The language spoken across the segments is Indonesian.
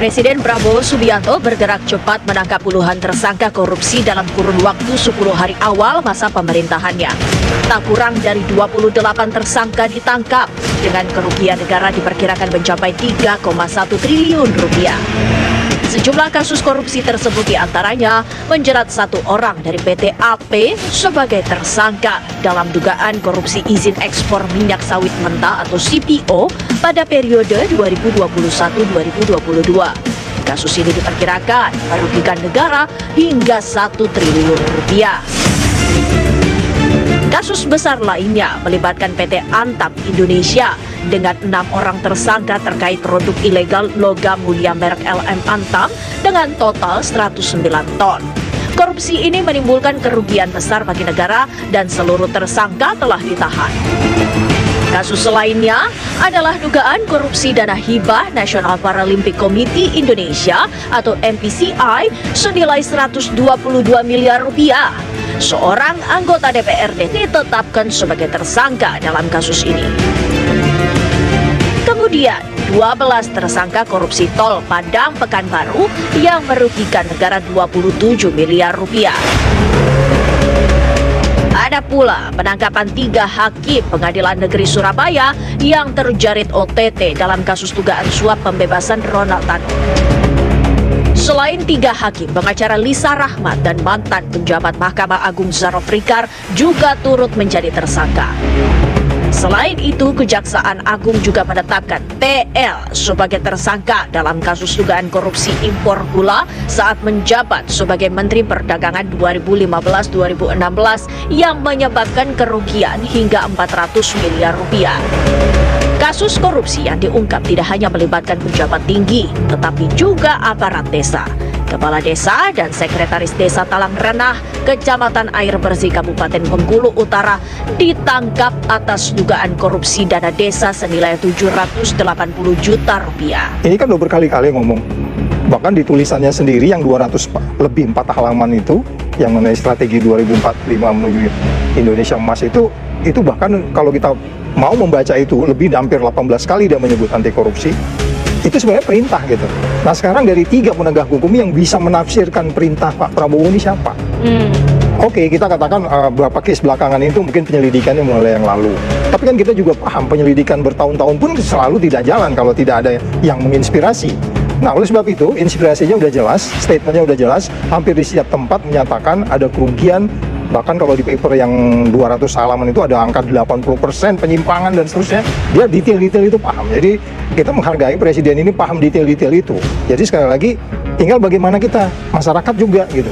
Presiden Prabowo Subianto bergerak cepat menangkap puluhan tersangka korupsi dalam kurun waktu 10 hari awal masa pemerintahannya. Tak kurang dari 28 tersangka ditangkap dengan kerugian negara diperkirakan mencapai 3,1 triliun rupiah. Sejumlah kasus korupsi tersebut diantaranya menjerat satu orang dari PT AP sebagai tersangka dalam dugaan korupsi izin ekspor minyak sawit mentah atau CPO pada periode 2021-2022. Kasus ini diperkirakan merugikan negara hingga 1 triliun rupiah. Kasus besar lainnya melibatkan PT Antam Indonesia dengan 6 orang tersangka terkait produk ilegal logam mulia merek LM Antam dengan total 109 ton. Korupsi ini menimbulkan kerugian besar bagi negara dan seluruh tersangka telah ditahan. Kasus lainnya adalah dugaan korupsi dana hibah National Paralympic Committee Indonesia atau NPCI senilai 122 miliar rupiah. Seorang anggota DPRD ditetapkan sebagai tersangka dalam kasus ini. Kemudian, 12 tersangka korupsi tol Padang Pekanbaru yang merugikan negara 27 miliar rupiah. Ada pula penangkapan 3 hakim Pengadilan Negeri Surabaya yang terjaring OTT dalam kasus dugaan suap pembebasan Ronald Tan. Selain 3 hakim, pengacara Lisa Rahmat dan mantan penjabat Mahkamah Agung Zarof Rikar juga turut menjadi tersangka. Selain itu, Kejaksaan Agung juga menetapkan TL sebagai tersangka dalam kasus dugaan korupsi impor gula saat menjabat sebagai Menteri Perdagangan 2015-2016 yang menyebabkan kerugian hingga 400 miliar rupiah. Kasus korupsi yang diungkap tidak hanya melibatkan pejabat tinggi, tetapi juga aparat desa. Kepala Desa dan Sekretaris Desa Talang Renah, Kecamatan Air Bersih Kabupaten Bengkulu Utara ditangkap atas dugaan korupsi dana desa senilai 780 juta rupiah. Ini kan udah berkali-kali ngomong. Bahkan di tulisannya sendiri yang 200 lebih 4 halaman itu, yang mengenai strategi 2045 menuju Indonesia Emas itu bahkan kalau kita mau membaca itu lebih hampir 18 kali dia menyebut anti korupsi. Itu sebenarnya perintah gitu. Nah sekarang dari 3 penegak hukum yang bisa menafsirkan perintah Pak Prabowo ini siapa? Oke, kita katakan beberapa case belakangan itu mungkin penyelidikannya mulai yang lalu. Tapi kan kita juga paham penyelidikan bertahun-tahun pun selalu tidak jalan kalau tidak ada yang menginspirasi. Nah oleh sebab itu inspirasinya udah jelas, statementnya udah jelas, hampir di setiap tempat menyatakan ada kerugian. Bahkan kalau di paper yang 200 halaman itu ada angka 80% penyimpangan dan seterusnya. Dia detail-detail itu paham. Jadi kita menghargai presiden ini paham detail-detail itu. Jadi sekali lagi tinggal bagaimana kita, masyarakat juga gitu.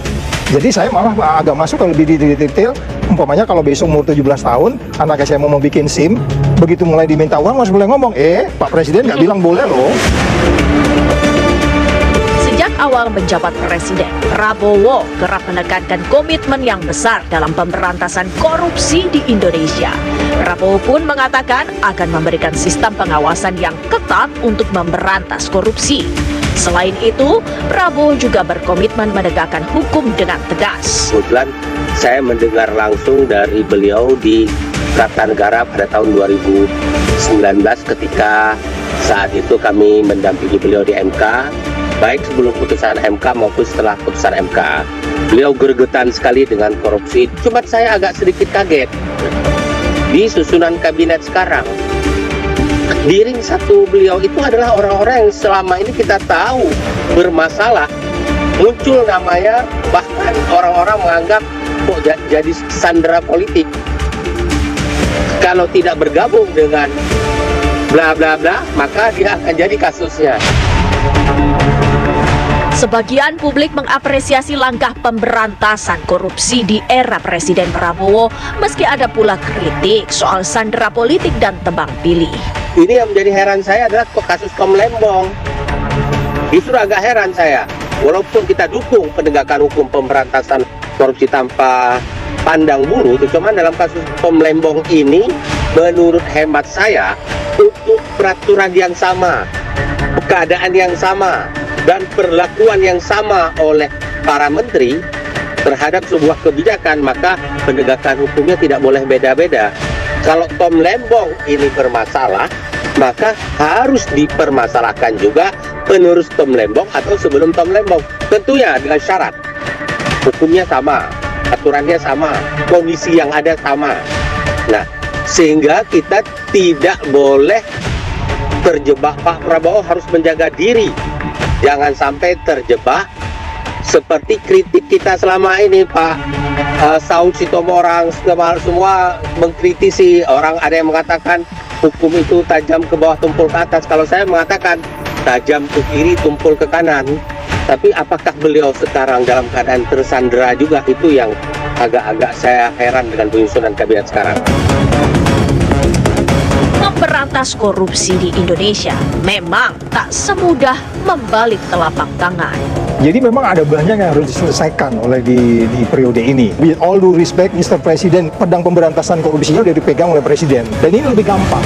Jadi saya malah agak masuk kalau lebih detail. Umpamanya kalau besok umur 17 tahun, anak saya mau bikin SIM, begitu mulai diminta uang masih boleh ngomong, Pak Presiden nggak bilang boleh loh. Sejak awal menjabat presiden, Prabowo kerap menekankan komitmen yang besar dalam pemberantasan korupsi di Indonesia. Prabowo pun mengatakan akan memberikan sistem pengawasan yang ketat untuk memberantas korupsi. Selain itu, Prabowo juga berkomitmen menegakkan hukum dengan tegas. Kebetulan saya mendengar langsung dari beliau di Kartanegara pada tahun 2019 ketika saat itu kami mendampingi beliau di MK. Baik sebelum putusan MK maupun setelah putusan MK. Beliau gregetan sekali dengan korupsi. Cuma saya agak sedikit kaget. Di susunan kabinet sekarang, di ring satu beliau itu adalah orang-orang yang selama ini kita tahu bermasalah. Muncul namanya, bahkan orang-orang menganggap kok jadi sandera politik. Kalau tidak bergabung dengan bla bla bla, maka dia akan jadi kasusnya. Sebagian publik mengapresiasi langkah pemberantasan korupsi di era Presiden Prabowo, meski ada pula kritik soal sandera politik dan tebang pilih. Ini yang menjadi heran saya adalah kasus Tom Lembong. Justru agak heran saya, walaupun kita dukung penegakan hukum pemberantasan korupsi tanpa pandang bulu, cuma dalam kasus Tom Lembong ini, menurut hemat saya, untuk peraturan yang sama, keadaan yang sama, dan perlakuan yang sama oleh para menteri terhadap sebuah kebijakan, maka penegakan hukumnya tidak boleh beda-beda. Kalau Tom Lembong ini bermasalah, maka harus dipermasalahkan juga penerus Tom Lembong atau sebelum Tom Lembong. Tentunya dengan syarat hukumnya sama, aturannya sama, kondisi yang ada sama. Nah, sehingga kita tidak boleh terjebak. Pak Prabowo harus menjaga diri, jangan sampai terjebak seperti kritik kita selama ini, Pak. Saud Sitomorang semua mengkritisi orang, ada yang mengatakan hukum itu tajam ke bawah tumpul ke atas. Kalau saya mengatakan tajam ke kiri tumpul ke kanan. Tapi apakah beliau sekarang dalam keadaan tersandera juga? Itu yang agak-agak saya heran dengan penyusunan kabinet sekarang. Memberantas korupsi di Indonesia memang tak semudah membalik telapak tangan. Jadi memang ada banyak yang harus diselesaikan oleh di periode ini. With all due respect, Mr. Presiden, pedang pemberantasan korupsinya sudah dipegang oleh Presiden. Dan ini lebih gampang.